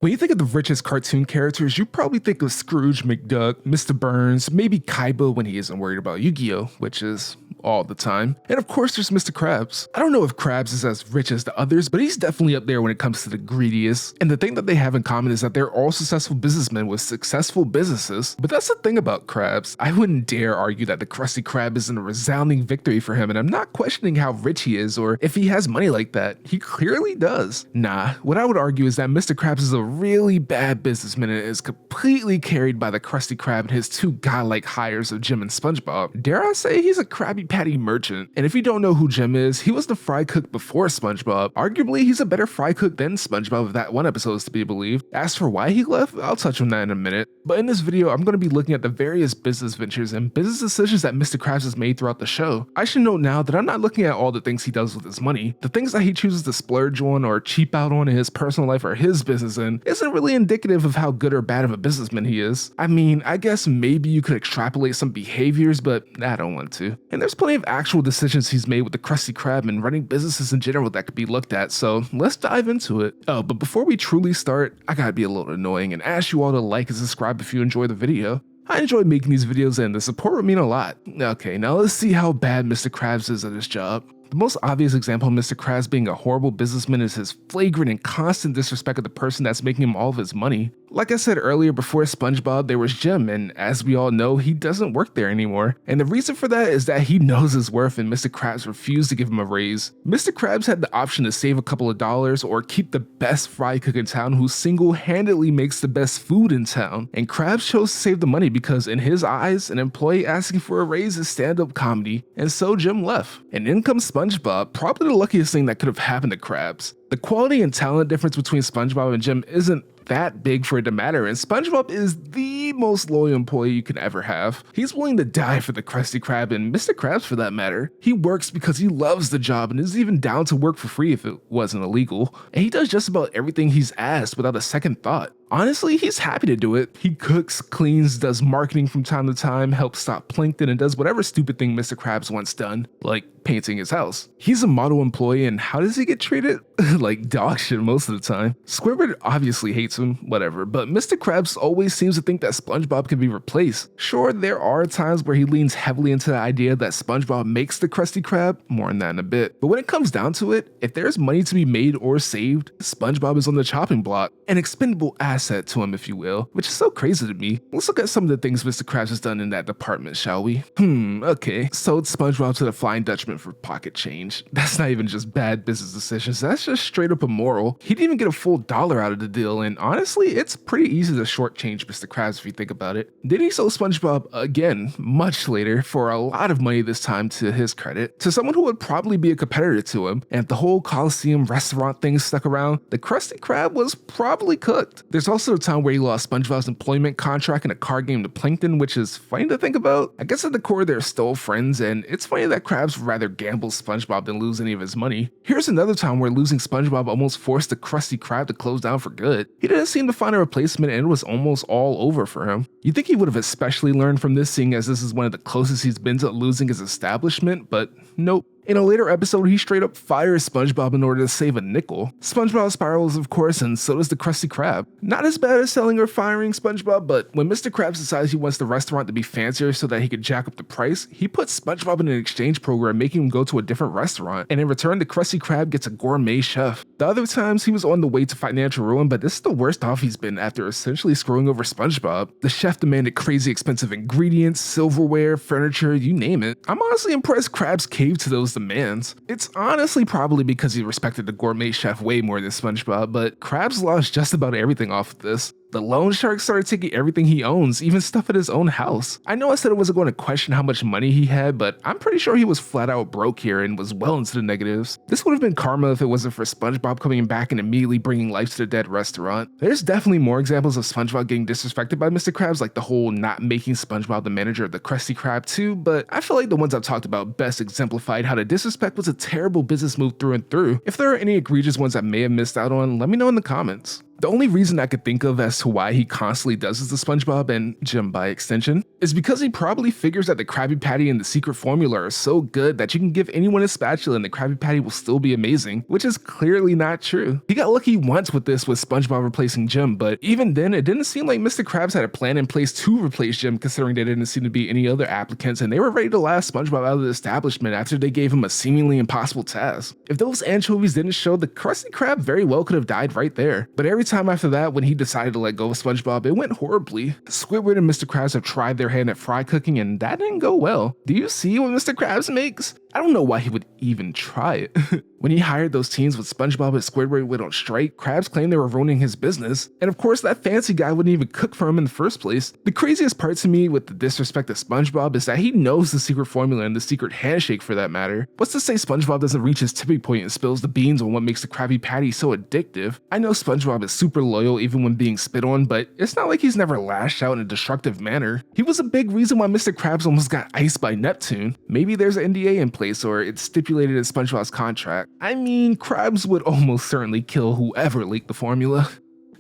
When you think of the richest cartoon characters, you probably think of Scrooge McDuck, Mr. Burns, maybe Kaiba when he isn't worried about Yu-Gi-Oh!, which is all the time. And of course there's Mr. Krabs. I don't know if Krabs is as rich as the others, but he's definitely up there when it comes to the greediest. And the thing that they have in common is that they're all successful businessmen with successful businesses. But that's the thing about Krabs. I wouldn't dare argue that the Krusty Krab isn't a resounding victory for him, and I'm not questioning how rich he is or if he has money like that. He clearly does. Nah, what I would argue is that Mr. Krabs is a really bad businessman and is completely carried by the Krusty Krab and his two godlike hires of Jim and Spongebob. Dare I say he's a Krabby Patty merchant. And if you don't know who Jim is, he was the fry cook before SpongeBob. Arguably, he's a better fry cook than SpongeBob if that one episode is to be believed. As for why he left, I'll touch on that in a minute. But in this video, I'm going to be looking at the various business ventures and business decisions that Mr. Krabs has made throughout the show. I should note now that I'm not looking at all the things he does with his money. The things that he chooses to splurge on or cheap out on in his personal life or his business in isn't really indicative of how good or bad of a businessman he is. I mean, I guess maybe you could extrapolate some behaviors, but I don't want to. And there's plenty of actual decisions he's made with the Krusty Krab and running businesses in general that could be looked at, so let's dive into it. Oh, but before we truly start, I gotta be a little annoying and ask you all to like and subscribe if you enjoy the video. I enjoy making these videos and the support would mean a lot. Okay, now let's see how bad Mr. Krabs is at his job. The most obvious example of Mr. Krabs being a horrible businessman is his flagrant and constant disrespect of the person that's making him all of his money. Like I said earlier, before SpongeBob, there was Jim, and as we all know, he doesn't work there anymore. And the reason for that is that he knows his worth and Mr. Krabs refused to give him a raise. Mr. Krabs had the option to save a couple of dollars or keep the best fry cook in town who single-handedly makes the best food in town. And Krabs chose to save the money because in his eyes, an employee asking for a raise is stand-up comedy, and so Jim left. And in comes SpongeBob, probably the luckiest thing that could have happened to Krabs. The quality and talent difference between SpongeBob and Jim isn't that big for it to matter, and SpongeBob is the most loyal employee you can ever have. He's willing to die for the Krusty Krab, and Mr. Krabs for that matter. He works because he loves the job and is even down to work for free if it wasn't illegal. And he does just about everything he's asked without a second thought. Honestly, he's happy to do it. He cooks, cleans, does marketing from time to time, helps stop plankton, and does whatever stupid thing Mr. Krabs wants done, like painting his house. He's a model employee, and how does he get treated? Like dog shit most of the time. Squidward obviously hates him, whatever, but Mr. Krabs always seems to think that SpongeBob can be replaced. Sure, there are times where he leans heavily into the idea that SpongeBob makes the Krusty Krab, more on that in a bit, but when it comes down to it, if there's money to be made or saved, SpongeBob is on the chopping block, an expendable asset to him, if you will, which is so crazy to me. Let's look at some of the things Mr. Krabs has done in that department, shall we? Okay, sold SpongeBob to the Flying Dutchman for pocket change. That's not even just bad business decisions, that's just straight up immoral. He didn't even get a full dollar out of the deal, and honestly, it's pretty easy to shortchange Mr. Krabs if you think about it. Then he sold SpongeBob again, much later, for a lot of money this time to his credit, to someone who would probably be a competitor to him, and if the whole Coliseum restaurant thing stuck around, the Krusty Krab was probably cooked. There's also a time where he lost SpongeBob's employment contract in a card game to Plankton, which is funny to think about. I guess at the core they're still friends, and it's funny that Krabs rather gamble SpongeBob than lose any of his money. Here's another time where losing SpongeBob almost forced the Krusty Krab to close down for good. He didn't seem to find a replacement and it was almost all over for him. You'd think he would have especially learned from this, seeing as this is one of the closest he's been to losing his establishment, but nope. In a later episode, he straight up fires SpongeBob in order to save a nickel. SpongeBob spirals, of course, and so does the Krusty Krab. Not as bad as selling or firing SpongeBob, but when Mr. Krabs decides he wants the restaurant to be fancier so that he could jack up the price, he puts SpongeBob in an exchange program, making him go to a different restaurant, and in return, the Krusty Krab gets a gourmet chef. The other times, he was on the way to financial ruin, but this is the worst off he's been after essentially screwing over SpongeBob. The chef demanded crazy expensive ingredients, silverware, furniture, you name it. I'm honestly impressed Krabs caved to those demands. It's honestly probably because he respected the gourmet chef way more than SpongeBob, but Krabs lost just about everything off of this. The loan shark started taking everything he owns, even stuff at his own house. I know I said I wasn't going to question how much money he had, but I'm pretty sure he was flat out broke here and was well into the negatives. This would have been karma if it wasn't for SpongeBob coming back and immediately bringing life to the dead restaurant. There's definitely more examples of SpongeBob getting disrespected by Mr. Krabs, like the whole not making SpongeBob the manager of the Krusty Krab too, but I feel like the ones I've talked about best exemplified how the disrespect was a terrible business move through and through. If there are any egregious ones I may have missed out on, let me know in the comments. The only reason I could think of as to why he constantly does this to SpongeBob, and Jim by extension, is because he probably figures that the Krabby Patty and the secret formula are so good that you can give anyone a spatula and the Krabby Patty will still be amazing, which is clearly not true. He got lucky once with this with SpongeBob replacing Jim, but even then it didn't seem like Mr. Krabs had a plan in place to replace Jim, considering there didn't seem to be any other applicants and they were ready to laugh SpongeBob out of the establishment after they gave him a seemingly impossible task. If those anchovies didn't show, the Krusty Krab very well could have died right there. But every time after that, when he decided to let go of SpongeBob, it went horribly. Squidward and Mr. Krabs have tried their hand at fry cooking and that didn't go well. Do you see what Mr. Krabs makes? I don't know why he would even try it. When he hired those teens with SpongeBob and Squidward went on strike, Krabs claimed they were ruining his business. And of course, that fancy guy wouldn't even cook for him in the first place. The craziest part to me with the disrespect of SpongeBob is that he knows the secret formula and the secret handshake for that matter. What's to say SpongeBob doesn't reach his tipping point and spills the beans on what makes the Krabby Patty so addictive? I know SpongeBob is super loyal even when being spit on, but it's not like he's never lashed out in a destructive manner. He was a big reason why Mr. Krabs almost got iced by Neptune. Maybe there's an NDA in place or it's stipulated in SpongeBob's contract. I mean, Krabs would almost certainly kill whoever leaked the formula.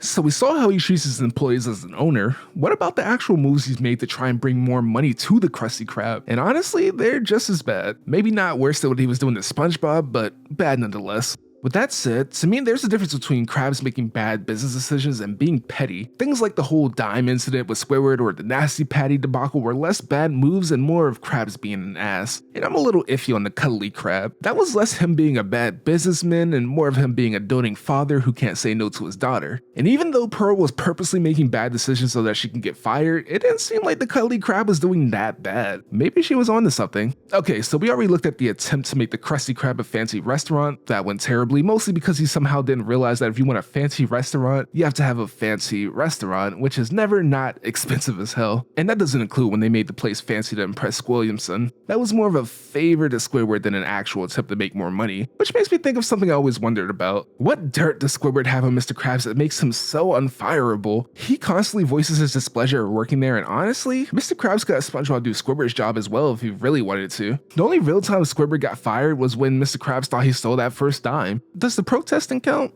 So we saw how he treats his employees as an owner. What about the actual moves he's made to try and bring more money to the Krusty Krab? And honestly, they're just as bad. Maybe not worse than what he was doing to SpongeBob, but bad nonetheless. With that said, to me there's a difference between Krabs making bad business decisions and being petty. Things like the whole dime incident with Squidward or the Nasty Patty debacle were less bad moves and more of Krabs being an ass. And I'm a little iffy on the cuddly Krab. That was less him being a bad businessman and more of him being a doting father who can't say no to his daughter. And even though Pearl was purposely making bad decisions so that she can get fired, it didn't seem like the cuddly Krab was doing that bad. Maybe she was onto something. Okay, so we already looked at the attempt to make the Krusty Krab a fancy restaurant. That went terribly. Mostly because he somehow didn't realize that if you want a fancy restaurant, you have to have a fancy restaurant, which is never not expensive as hell. And that doesn't include when they made the place fancy to impress Williamson. That was more of a favor to Squidward than an actual attempt to make more money, which makes me think of something I always wondered about. What dirt does Squidward have on Mr. Krabs that makes him so unfireable? He constantly voices his displeasure at working there, and honestly, Mr. Krabs got SpongeBob do Squidward's job as well if he really wanted to. The only real time Squidward got fired was when Mr. Krabs thought he stole that first dime. Does the protesting count?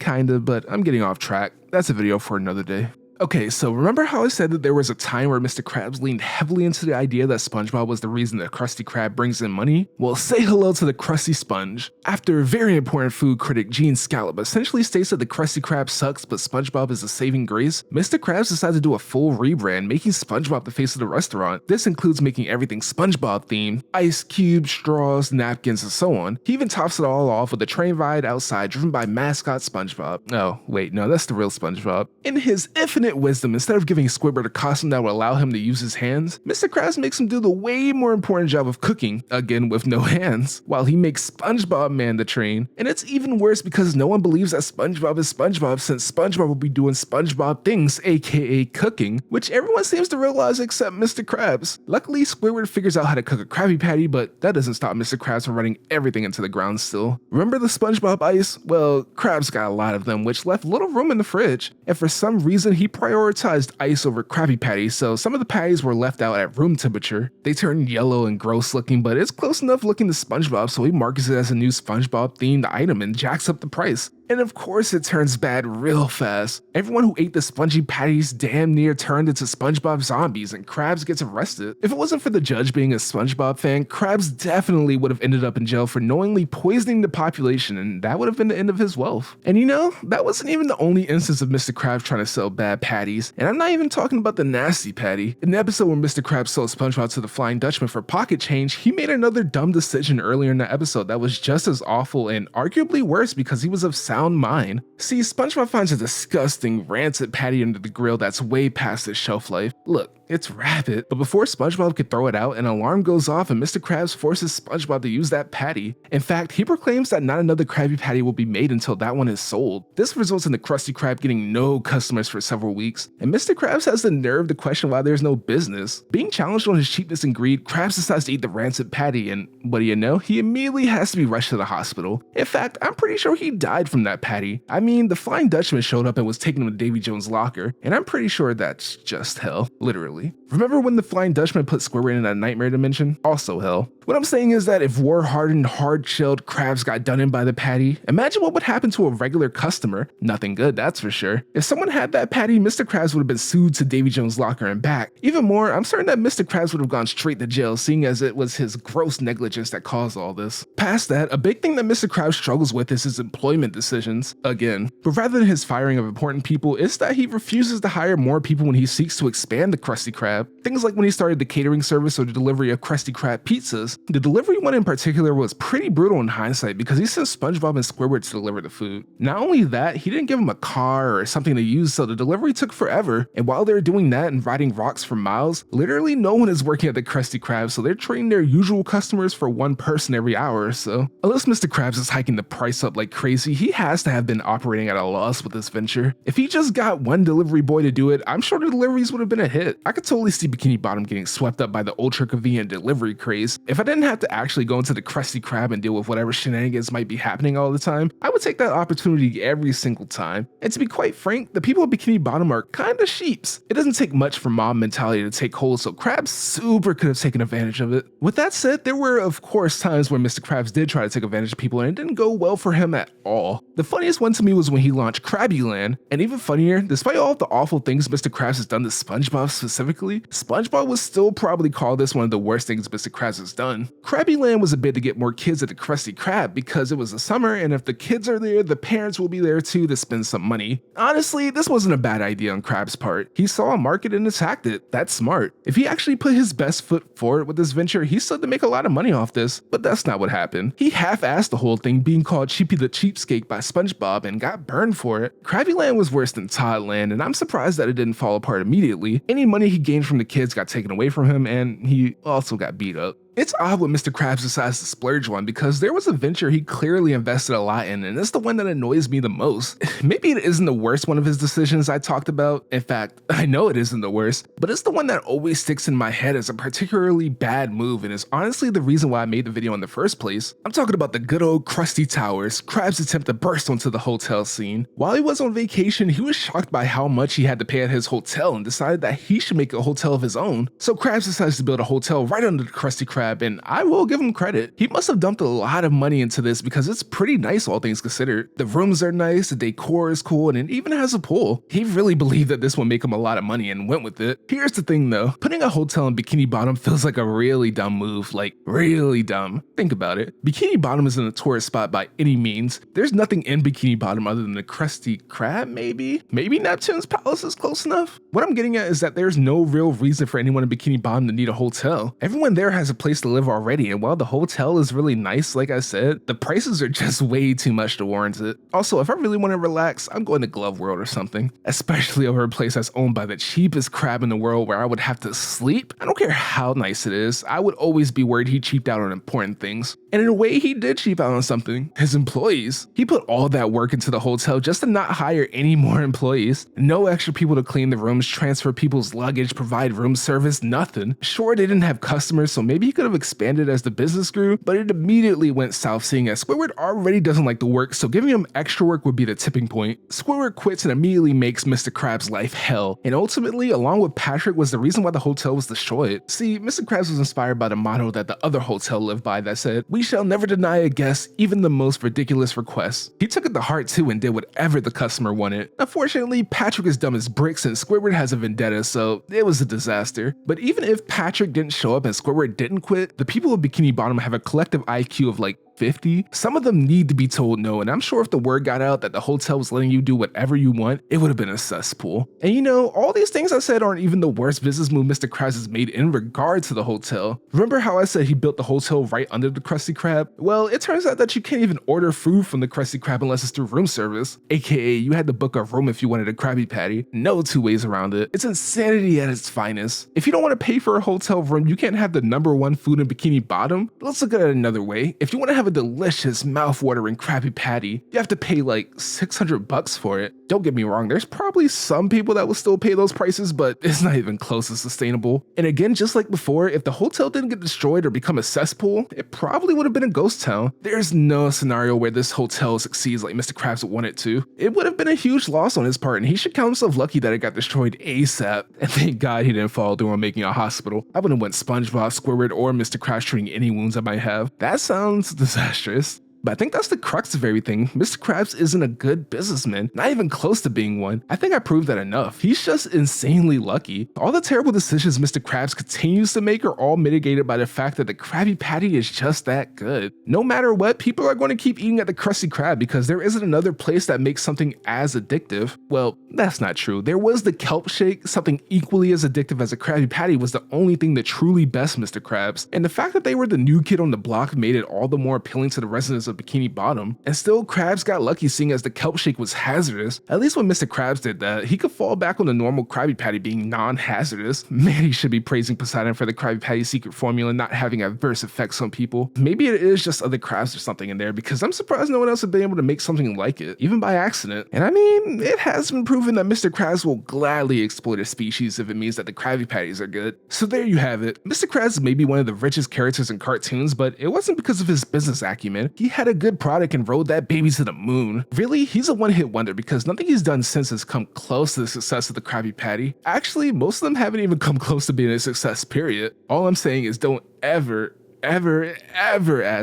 Kinda, but I'm getting off track. That's a video for another day. Okay, so remember how I said that there was a time where Mr. Krabs leaned heavily into the idea that SpongeBob was the reason that Krusty Krab brings in money? Well, say hello to the Krusty Sponge. After very important food critic Gene Scallop essentially states that the Krusty Krab sucks but SpongeBob is a saving grace, Mr. Krabs decided to do a full rebrand, making SpongeBob the face of the restaurant. This includes making everything SpongeBob themed, ice cubes, straws, napkins, and so on. He even tops it all off with a train ride outside driven by mascot SpongeBob. Oh, wait, no, that's the real SpongeBob. In his infinite wisdom, instead of giving Squidward a costume that would allow him to use his hands, Mr. Krabs makes him do the way more important job of cooking, again with no hands, while he makes SpongeBob man the train. And it's even worse because no one believes that SpongeBob is SpongeBob, since SpongeBob will be doing SpongeBob things, aka cooking, which everyone seems to realize except Mr. Krabs. Luckily, Squidward figures out how to cook a Krabby Patty, but that doesn't stop Mr. Krabs from running everything into the ground still. Remember the SpongeBob ice? Well, Krabs got a lot of them, which left little room in the fridge, and for some reason he prioritized ice over Krabby Patties, so some of the patties were left out at room temperature. They turned yellow and gross looking, but it's close enough looking to SpongeBob, so he markets it as a new SpongeBob themed item and jacks up the price. And of course it turns bad real fast. Everyone who ate the spongy patties damn near turned into SpongeBob zombies and Krabs gets arrested. If it wasn't for the judge being a SpongeBob fan, Krabs definitely would have ended up in jail for knowingly poisoning the population, and that would have been the end of his wealth. And you know, that wasn't even the only instance of Mr. Krabs trying to sell bad patties, and I'm not even talking about the nasty patty. In the episode where Mr. Krabs sold SpongeBob to the Flying Dutchman for pocket change, he made another dumb decision earlier in the episode that was just as awful and arguably worse because he was of sound mind. See, SpongeBob finds a disgusting, rancid patty under the grill that's way past its shelf life. Look, it's rabid, but before SpongeBob could throw it out, an alarm goes off and Mr. Krabs forces SpongeBob to use that patty. In fact, he proclaims that not another Krabby Patty will be made until that one is sold. This results in the Krusty Krab getting no customers for several weeks, and Mr. Krabs has the nerve to question why there's no business. Being challenged on his cheapness and greed, Krabs decides to eat the rancid patty, and what do you know, he immediately has to be rushed to the hospital. In fact, I'm pretty sure he died from that patty. I mean, the Flying Dutchman showed up and was taking him to Davy Jones' locker, and I'm pretty sure that's just hell, literally. literally. Remember when the Flying Dutchman put Squidward in a nightmare dimension? Also hell. What I'm saying is that if war-hardened, hard-shelled Krabs got done in by the patty, imagine what would happen to a regular customer. Nothing good, that's for sure. If someone had that patty, Mr. Krabs would have been sued to Davy Jones' locker and back. Even more, I'm certain that Mr. Krabs would have gone straight to jail, seeing as it was his gross negligence that caused all this. Past that, a big thing that Mr. Krabs struggles with is his employment decisions. Again. But rather than his firing of important people, it's that he refuses to hire more people when he seeks to expand the Krusty Krab. Things like when he started the catering service or the delivery of Krusty Krab pizzas. The delivery one in particular was pretty brutal in hindsight because he sent SpongeBob and Squidward to deliver the food. Not only that, he didn't give him a car or something to use, so the delivery took forever. And while they're doing that and riding rocks for miles, literally no one is working at the Krusty Krab, so they're trading their usual customers for one person every hour or so. Unless Mr. Krabs is hiking the price up like crazy, he has to have been operating at a loss with this venture. If he just got one delivery boy to do it, I'm sure the deliveries would have been a hit. I could totally see Bikini Bottom getting swept up by the ultra convenient delivery craze. If I didn't have to actually go into the Krusty Krab and deal with whatever shenanigans might be happening all the time, I would take that opportunity every single time. And to be quite frank, the people of Bikini Bottom are kinda sheeps. It doesn't take much for mob mentality to take hold, so Krabs super could have taken advantage of it. With that said, there were of course times where Mr. Krabs did try to take advantage of people and it didn't go well for him at all. The funniest one to me was when he launched Krabby Land, and even funnier, despite all of the awful things Mr. Krabs has done to SpongeBob specifically, SpongeBob would still probably call this one of the worst things Mr. Krabs has done. Krabby Land was a bit to get more kids at the Krusty Krab because it was the summer, and if the kids are there, the parents will be there too to spend some money. Honestly, this wasn't a bad idea on Krabs' part. He saw a market and attacked it. That's smart. If he actually put his best foot forward with this venture, he stood to make a lot of money off this, but that's not what happened. He half-assed the whole thing, being called Cheapy the Cheapskate by SpongeBob, and got burned for it. Krabby Land was worse than Todd Land, and I'm surprised that it didn't fall apart immediately. Any money he gained from the kids got taken away from him, and he also got beat up. It's odd when Mr. Krabs decides to splurge one because there was a venture he clearly invested a lot in, and it's the one that annoys me the most. Maybe it isn't the worst one of his decisions I talked about. In fact, I know it isn't the worst, but it's the one that always sticks in my head as a particularly bad move and is honestly the reason why I made the video in the first place. I'm talking about the good old Crusty Towers, Krabs' attempt to burst onto the hotel scene. While he was on vacation, he was shocked by how much he had to pay at his hotel and decided that he should make a hotel of his own. So Krabs decides to build a hotel right under the Krusty Krab, and I will give him credit. He must have dumped a lot of money into this because it's pretty nice all things considered. The rooms are nice, the decor is cool, and it even has a pool. He really believed that this would make him a lot of money and went with it. Here's the thing though, putting a hotel in Bikini Bottom feels like a really dumb move, like really dumb. Think about it. Bikini Bottom isn't a tourist spot by any means. There's nothing in Bikini Bottom other than the Krusty Krab maybe? Maybe Neptune's Palace is close enough? What I'm getting at is that there's no real reason for anyone in Bikini Bottom to need a hotel. Everyone there has a place to live already, and while the hotel is really nice, like I said, the prices are just way too much to warrant it. Also, if I really want to relax, I'm going to Glove World or something, especially over a place that's owned by the cheapest crab in the world where I would have to sleep. I don't care how nice it is, I would always be worried he cheaped out on important things. And in a way, he did cheap out on something: his employees. He put all that work into the hotel just to not hire any more employees. No extra people to clean the rooms, transfer people's luggage, provide room service, nothing. Sure, they didn't have customers, so maybe he could have expanded as the business grew, but it immediately went south, seeing as Squidward already doesn't like the work, so giving him extra work would be the tipping point. Squidward quits and immediately makes Mr. Krabs' life hell, and ultimately, along with Patrick, was the reason why the hotel was destroyed. See, Mr. Krabs was inspired by the motto that the other hotel lived by that said, "We shall never deny a guest, even the most ridiculous request." He took it to heart too and did whatever the customer wanted. Unfortunately, Patrick is dumb as bricks and Squidward has a vendetta, so it was a disaster. But even if Patrick didn't show up and Squidward didn't quit, the people of Bikini Bottom have a collective IQ of like 50. Some of them need to be told no, and I'm sure if the word got out that the hotel was letting you do whatever you want, it would have been a cesspool. And you know, all these things I said aren't even the worst business move Mr. Krabs has made in regard to the hotel. Remember how I said he built the hotel right under the Krusty Krab? Well, it turns out that you can't even order food from the Krusty Krab unless it's through room service, aka you had to book a room if you wanted a Krabby Patty. No two ways around it. It's insanity at its finest. If you don't want to pay for a hotel room, you can't have the #1 food in Bikini Bottom. Let's look at it another way. If you want to have have a delicious, mouth-watering Krabby Patty. You have to pay like $600 for it. Don't get me wrong, there's probably some people that will still pay those prices, but it's not even close to sustainable. And again, just like before, if the hotel didn't get destroyed or become a cesspool, it probably would have been a ghost town. There's no scenario where this hotel succeeds like Mr. Krabs would want it to. It would have been a huge loss on his part, and he should count himself lucky that it got destroyed ASAP. And thank God he didn't follow through on making a hospital. I wouldn't want Spongebob, Squidward, or Mr. Krabs treating any wounds I might have. That sounds disastrous. But I think that's the crux of everything. Mr. Krabs isn't a good businessman, not even close to being one. I think I proved that enough. He's just insanely lucky. All the terrible decisions Mr. Krabs continues to make are all mitigated by the fact that the Krabby Patty is just that good. No matter what, people are going to keep eating at the Krusty Krab because there isn't another place that makes something as addictive. Well, that's not true. There was the kelp shake, something equally as addictive as a Krabby Patty was the only thing that truly best Mr. Krabs. And the fact that they were the new kid on the block made it all the more appealing to the residents of Bikini Bottom. And still, Krabs got lucky seeing as the kelp shake was hazardous. At least when Mr. Krabs did that, he could fall back on the normal Krabby Patty being non-hazardous. Man, he should be praising Poseidon for the Krabby Patty secret formula not having adverse effects on people. Maybe it is just other crabs or something in there, because I'm surprised no one else had been able to make something like it, even by accident. And I mean, it has been proven that Mr. Krabs will gladly exploit a species if it means that the Krabby Patties are good. So there you have it. Mr. Krabs may be one of the richest characters in cartoons, but it wasn't because of his business acumen. He had a good product and rode that baby to the moon. Really, he's a one-hit wonder because nothing he's done since has come close to the success of the Krabby Patty. Actually, most of them haven't even come close to being a success, period. All I'm saying is don't ever ask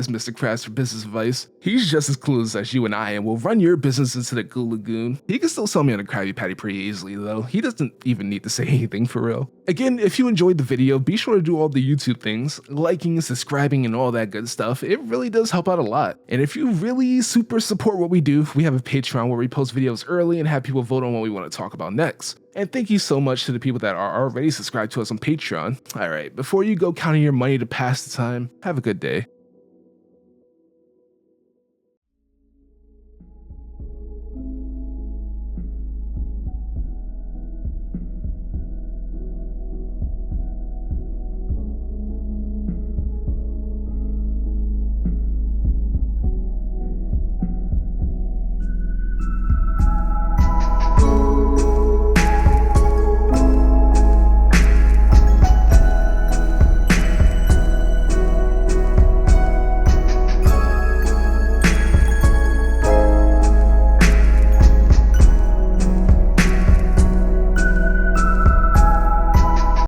Mr. Krabs for business advice. He's just as clueless as you and I and will run your business into the Goo Lagoon. He can still sell me on a Krabby Patty pretty easily though. He doesn't even need to say anything for real. Again, if you enjoyed the video, be sure to do all the YouTube things, liking, subscribing, and all that good stuff. It really does help out a lot. And if you really super support what we do, we have a Patreon where we post videos early and have people vote on what we want to talk about next. And thank you so much to the people that are already subscribed to us on Patreon. Alright, before you go counting your money to pass the time, have a good day.